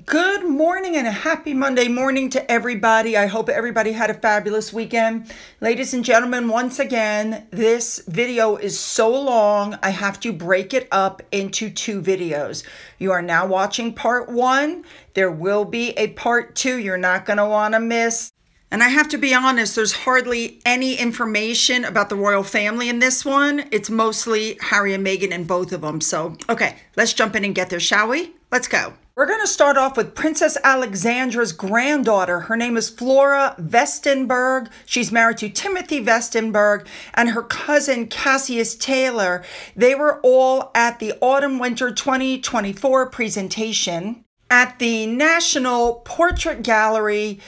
Good morning and a happy Monday morning to everybody. I hope everybody had a fabulous weekend. Ladies and gentlemen, once again, this video is so long, I have to break it up into two videos. You are now watching part one. There will be a part two you're not going to want to miss. And I have to be honest, there's hardly any information about the royal family in this one. It's mostly Harry and Meghan in both of them. So, okay, let's jump in and get there, shall we? Let's go. We're going to start off with Princess Alexandra's granddaughter. Her name is Flora Vestenberg. She's married to Timothy Vestenberg and her cousin Cassius Taylor. They were all at the Autumn-Winter 2024 presentation at the National Portrait Gallery.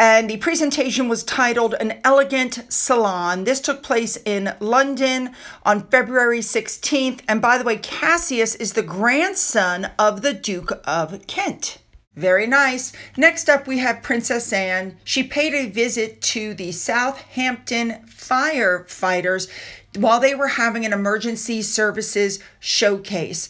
And the presentation was titled An Elegant Salon. This took place in London on February 16th. And by the way, Cassius is the grandson of the Duke of Kent. Very nice. Next up, we have Princess Anne. She paid a visit to the Southampton firefighters while they were having an emergency services showcase.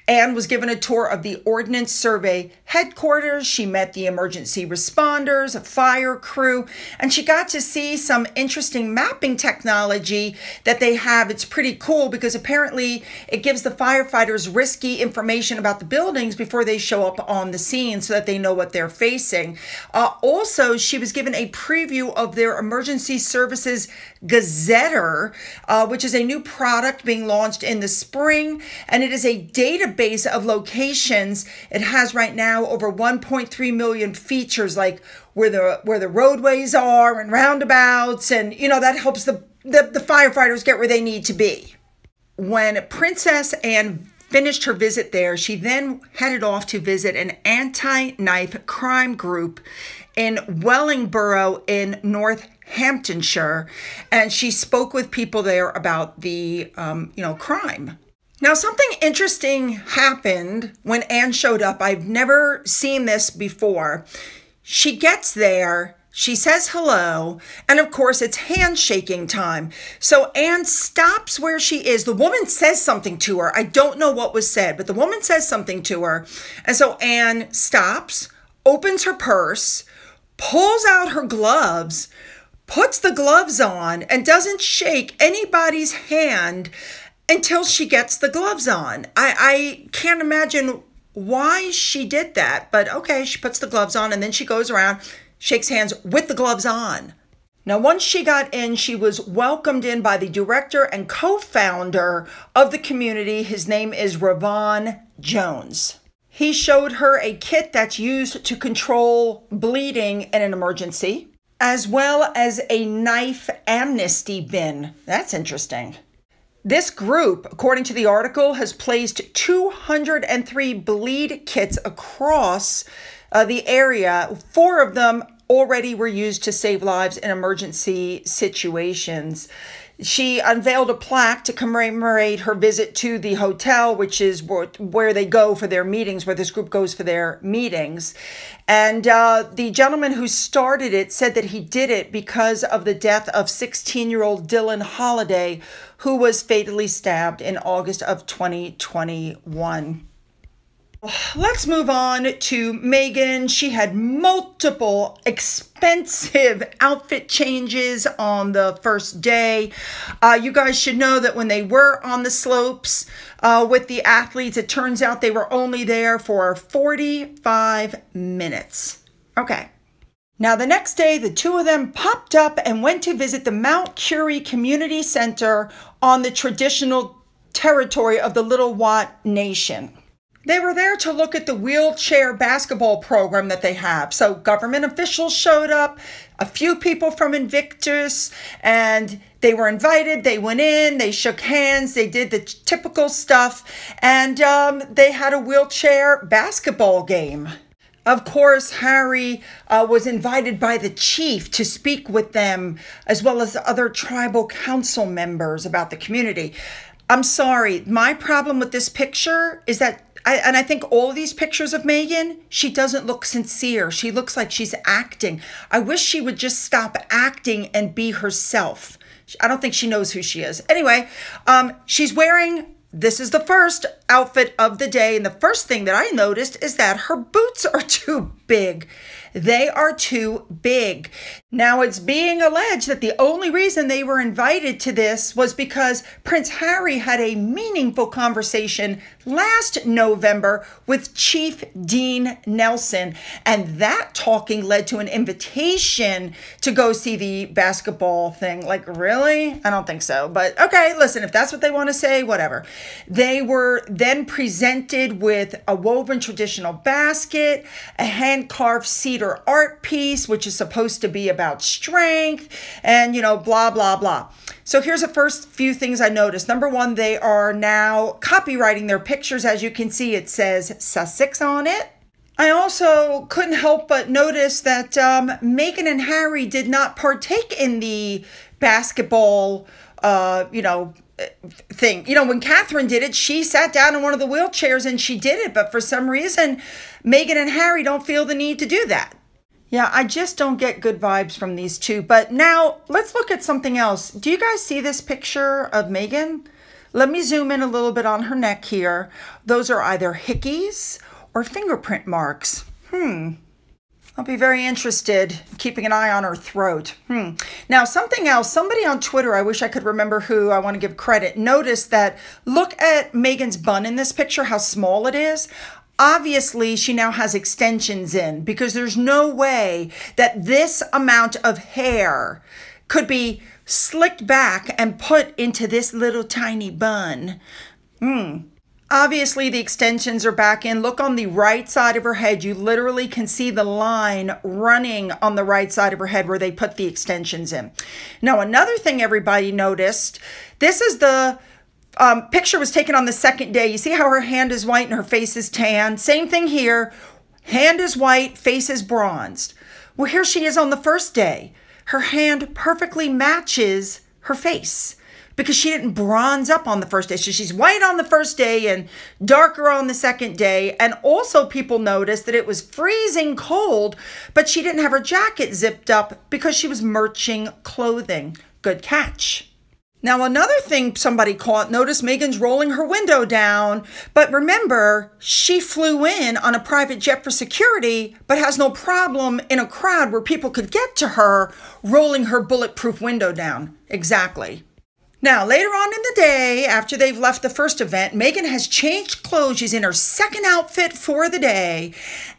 Anne was given a tour of the Ordnance Survey headquarters. She met the emergency responders, a fire crew, and she got to see some interesting mapping technology that they have. It's pretty cool because apparently it gives the firefighters risky information about the buildings before they show up on the scene so that they know what they're facing. Also, she was given a preview of their emergency services Gettr, which is a new product being launched in the spring, and it is a database of locations. It has right now over 1.3 million features, like where the roadways are and roundabouts, and you know that helps the firefighters get where they need to be. When Princess Anne finished her visit there, she then headed off to visit an anti-knife crime group in Wellingborough in Northamptonshire, and she spoke with people there about the crime. Now, something interesting happened when Anne showed up. I've never seen this before. She gets there, she says hello, and of course it's handshaking time. So Anne stops where she is. The woman says something to her. I don't know what was said, but the woman says something to her. And so Anne stops, opens her purse, pulls out her gloves, puts the gloves on, and doesn't shake anybody's hand until she gets the gloves on. I can't imagine why she did that, but okay, she puts the gloves on and then she goes around, shakes hands with the gloves on. Now, once she got in, she was welcomed in by the director and co-founder of the community. His name is Ravon Jones. He showed her a kit that's used to control bleeding in an emergency, as well as a knife amnesty bin. That's interesting. This group, according to the article, has placed 203 bleed kits across the area. 4 of them already were used to save lives in emergency situations. She unveiled a plaque to commemorate her visit to the hotel, which is where they go for their meetings, where this group goes for their meetings. And the gentleman who started it said that he did it because of the death of 16-year-old Dylan Holliday, who was fatally stabbed in August of 2021. Let's move on to Meghan. She had multiple expensive outfit changes on the first day. You guys should know that when they were on the slopes with the athletes, it turns out they were only there for 45 minutes. Okay. Now, the next day, the two of them popped up and went to visit the Mount Curie Community Center on the traditional territory of the Little Wat Nation. They were there to look at the wheelchair basketball program that they have. So government officials showed up, a few people from Invictus, and they were invited. They went in, they shook hands, they did the typical stuff, and they had a wheelchair basketball game. Of course, Harry was invited by the chief to speak with them, as well as other tribal council members about the community. I'm sorry, my problem with this picture is that I think all of these pictures of Meghan, she doesn't look sincere. She looks like she's acting. I wish she would just stop acting and be herself. I don't think she knows who she is. Anyway, she's wearing this is the first outfit of the day. And the first thing that I noticed is that her boots are too big. They are too big. Now, it's being alleged that the only reason they were invited to this was because Prince Harry had a meaningful conversation last November with Chief Dean Nelson. And that talking led to an invitation to go see the basketball thing. Like, really? I don't think so. But okay, listen, if that's what they want to say, whatever. They were then presented with a woven traditional basket, a hand-carved cedar art piece, which is supposed to be about strength, and, you know, blah, blah, blah. So here's the first few things I noticed. Number one, they are now copywriting their pictures. As you can see, it says Sussex on it. I also couldn't help but notice that Meghan and Harry did not partake in the basketball, thing. You know, when Catherine did it, she sat down in one of the wheelchairs and she did it. But for some reason, Meghan and Harry don't feel the need to do that. Yeah, I just don't get good vibes from these two. But now let's look at something else. Do you guys see this picture of Meghan? Let me zoom in a little bit on her neck here. Those are either hickeys or fingerprint marks. I'll be very interested keeping an eye on her throat. Now, something else, somebody on Twitter, I wish I could remember who, I want to give credit, noticed that, look at Meghan's bun in this picture, how small it is. Obviously, she now has extensions in because there's no way that this amount of hair could be slicked back and put into this little tiny bun. Obviously, the extensions are back in. Look on the right side of her head. You literally can see the line running on the right side of her head where they put the extensions in. Now, another thing everybody noticed, this is the picture was taken on the second day. You see how her hand is white and her face is tan? Same thing here. Hand is white, face is bronzed. Well, here she is on the first day. Her hand perfectly matches her face because she didn't bronze up on the first day. So she's white on the first day and darker on the second day. And also people noticed that it was freezing cold, but she didn't have her jacket zipped up because she was merching clothing. Good catch. Now, another thing somebody caught, notice Meghan's rolling her window down. But remember, she flew in on a private jet for security, but has no problem in a crowd where people could get to her rolling her bulletproof window down. Exactly. Now, later on in the day, after they've left the first event, Meghan has changed clothes. She's in her second outfit for the day.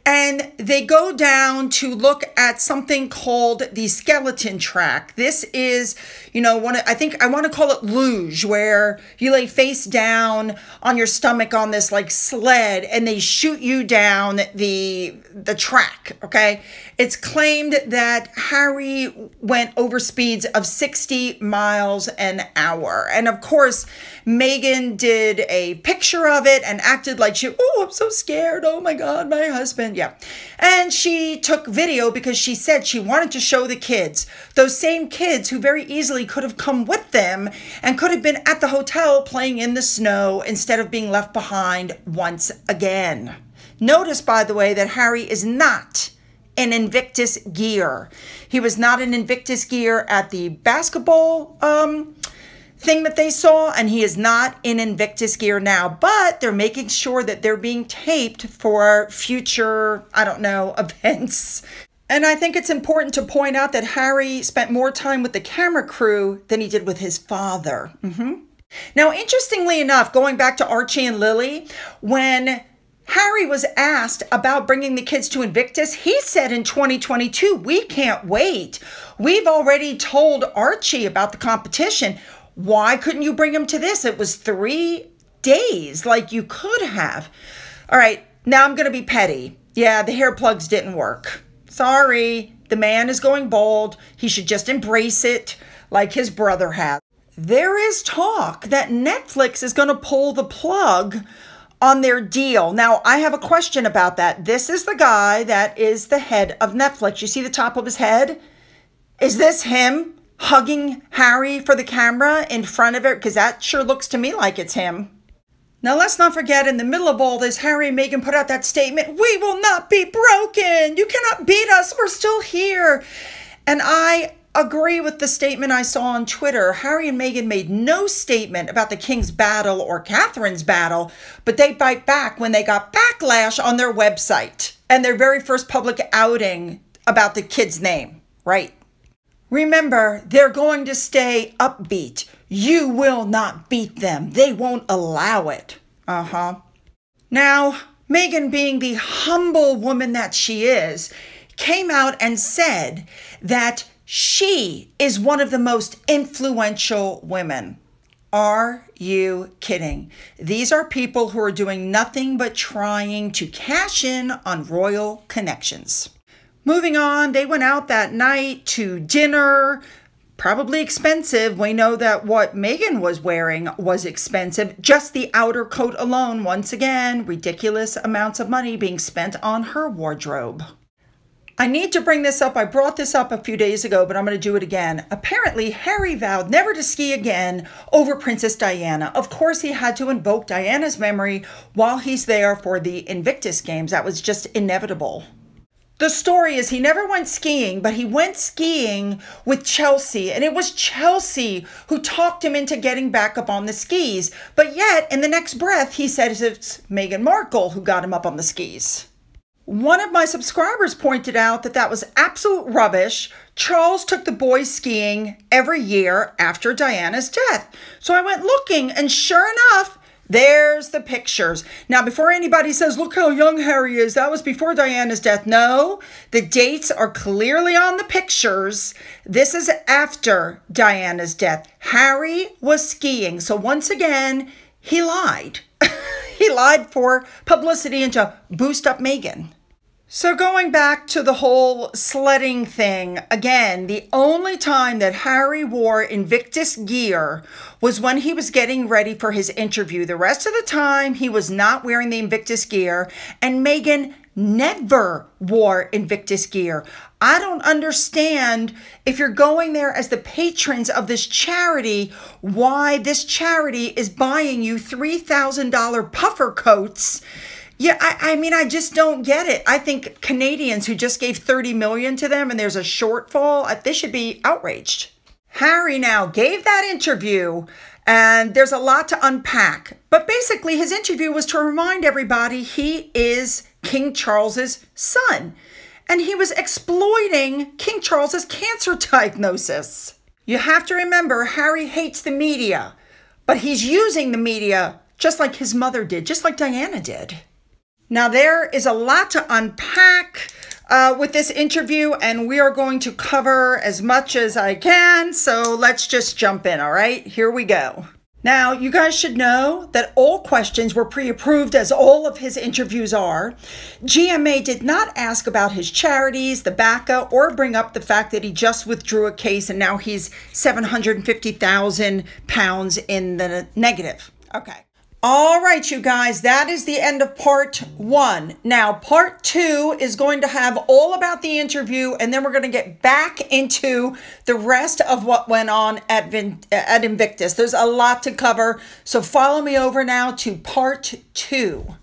And they go down to look at something called the skeleton track. This is, you know, I think I want to call it luge, where you lay face down on your stomach on this like sled and they shoot you down the track, okay? It's claimed that Harry went over speeds of 60 miles an hour. And of course, Meghan did a picture of it and acted like I'm so scared. Oh my God, my husband. Yeah. And she took video because she said she wanted to show the kids, those same kids who very easily could have come with them and could have been at the hotel playing in the snow instead of being left behind once again. Notice, by the way, that Harry is not in Invictus gear. He was not in Invictus gear at the basketball thing that they saw, and he is not in Invictus gear now, but they're making sure that they're being taped for future, I don't know, events. And I think it's important to point out that Harry spent more time with the camera crew than he did with his father. Now, interestingly enough, going back to Archie and Lily, when Harry was asked about bringing the kids to Invictus, he said in 2022, we can't wait. We've already told Archie about the competition. Why couldn't you bring him to this? It was 3 days, like you could have. All right, now I'm going to be petty. Yeah, the hair plugs didn't work. Sorry, the man is going bald. He should just embrace it like his brother has. There is talk that Netflix is going to pull the plug on their deal. Now, I have a question about that. This is the guy that is the head of Netflix. You see the top of his head? Is this him hugging Harry for the camera in front of it? Because that sure looks to me like it's him. Now, let's not forget, in the middle of all this, Harry and Meghan put out that statement, we will not be broken. You cannot beat us. We're still here. And I agree with the statement I saw on Twitter. Harry and Meghan made no statement about the King's battle or Catherine's battle, but they bite back when they got backlash on their website and their very first public outing about the kid's name, right? Remember, they're going to stay upbeat. You will not beat them. They won't allow it. Now, Meghan, being the humble woman that she is, came out and said that she is one of the most influential women. Are you kidding? These are people who are doing nothing but trying to cash in on royal connections. Moving on, they went out that night to dinner, probably expensive. We know that what Meghan was wearing was expensive. Just the outer coat alone, once again, ridiculous amounts of money being spent on her wardrobe. I need to bring this up. I brought this up a few days ago, but I'm going to do it again. Apparently, Harry vowed never to ski again over Princess Diana. Of course, he had to invoke Diana's memory while he's there for the Invictus Games. That was just inevitable. The story is he never went skiing, but he went skiing with Chelsea, and it was Chelsea who talked him into getting back up on the skis. But yet, in the next breath, he says it's Meghan Markle who got him up on the skis. One of my subscribers pointed out that that was absolute rubbish. Charles took the boys skiing every year after Diana's death. So I went looking, and sure enough, there's the pictures. Now, before anybody says, look how young Harry is, that was before Diana's death. No, the dates are clearly on the pictures. This is after Diana's death. Harry was skiing. So once again, he lied. He lied for publicity and to boost up Meghan. So going back to the whole sledding thing, again, the only time that Harry wore Invictus gear was when he was getting ready for his interview. The rest of the time, he was not wearing the Invictus gear, and Meghan never wore Invictus gear. I don't understand, if you're going there as the patrons of this charity, why this charity is buying you $3,000 puffer coats. Yeah, I mean, I just don't get it. I think Canadians who just gave $30 million to them and there's a shortfall, they should be outraged. Harry now gave that interview, and there's a lot to unpack. But basically, his interview was to remind everybody he is King Charles's son. And he was exploiting King Charles's cancer diagnosis. You have to remember, Harry hates the media, but he's using the media just like his mother did, just like Diana did. Now, there is a lot to unpack with this interview, and we are going to cover as much as I can. So let's just jump in, all right? Here we go. Now, you guys should know that all questions were pre-approved, as all of his interviews are. GMA did not ask about his charities, the BACA, or bring up the fact that he just withdrew a case and now he's £750,000 in the negative. Okay. All right, you guys, that is the end of part 1. Now, part 2 is going to have all about the interview, and then we're going to get back into the rest of what went on at Invictus. There's a lot to cover, so follow me over now to part 2.